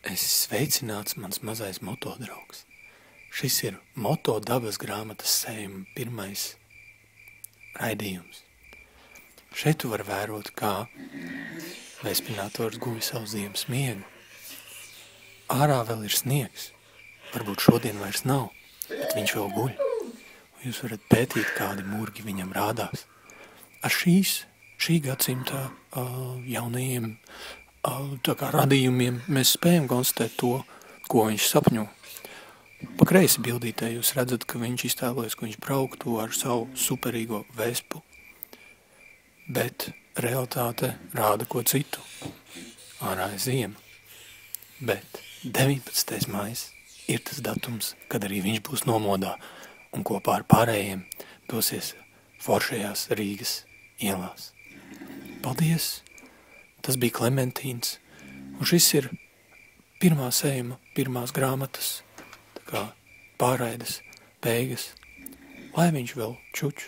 Esi sveicināts, mans mazais motodraugs. Šis ir Moto dabas grāmatas sējuma pirmais raidījums. Šeit tu vari vērot, kā vēspinātors guvi savu ziemas miegu. Ārā vēl ir sniegs, varbūt šodien vairs nav, bet viņš vēl guļ. Un jūs varat pētīt, kādi murgi viņam rādās. Ar šī gadsimta jaunajiem radījumiem mēs spējam konstatēt to, ko viņš sapņo. Pa kreisi bildītē jūs redzat, ka viņš iztēlojas, ka viņš brauktu ar savu superīgo vespu, bet realitāte rāda ko citu. Ārā ir ziema, bet 19. maijs ir tas datums, kad arī viņš būs nomodā un kopā ar pārējiem dosies foršajās Rīgas ielās. Paldies! Tas bija Klementīns, un šis ir pirmā sējuma, pirmās grāmatas, tā kā pārraides, beigas, lai viņš vēl čuč.